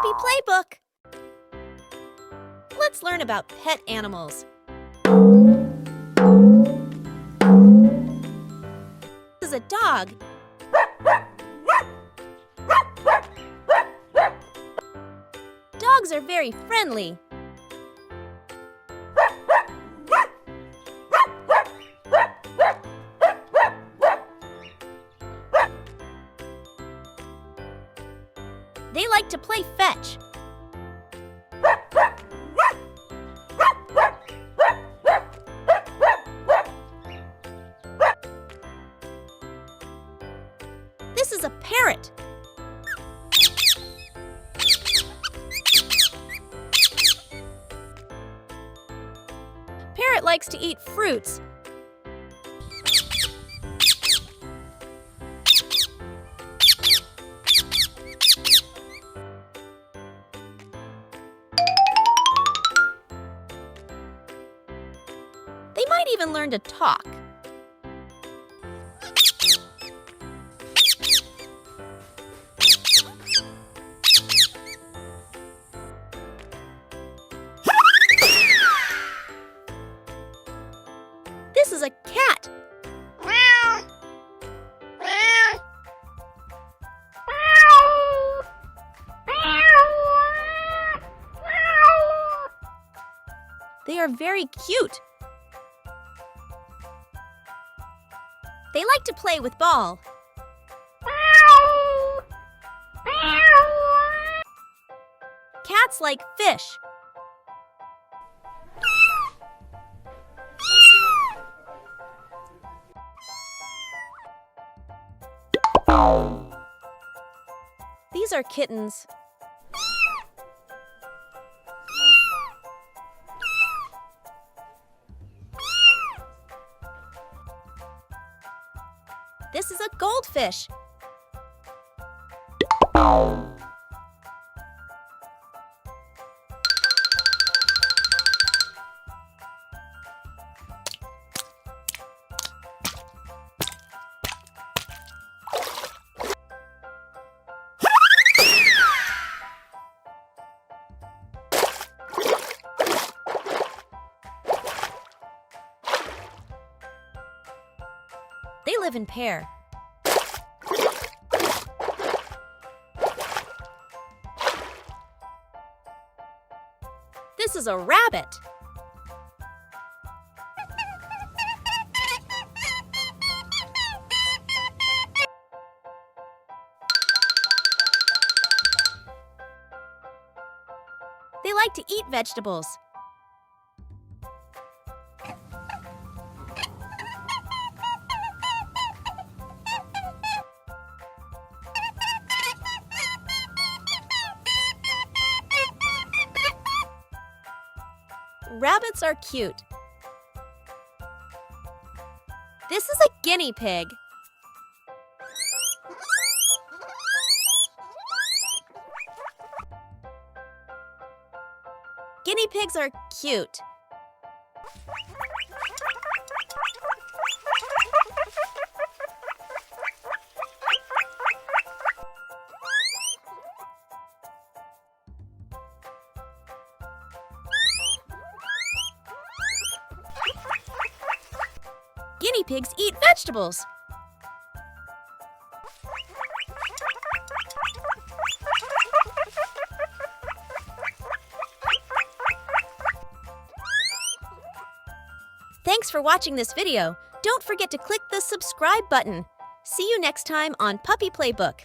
Puppy Playbook. Let's learn about pet animals. This is a dog. Dogs are very friendly. They like to play fetch. This is a parrot. Parrot likes to eat fruits. They might even learn to talk. This is a cat. They are very cute. They like to play with ball. Cats like fish. These are kittens. This is a goldfish. They live in pair. This is a rabbit. They like to eat vegetables. Rabbits are cute. This is a guinea pig. Guinea pigs are cute. Guinea pigs eat vegetables. Thanks for watching this video. Don't forget to click the subscribe button. See you next time on Puppy Playbook.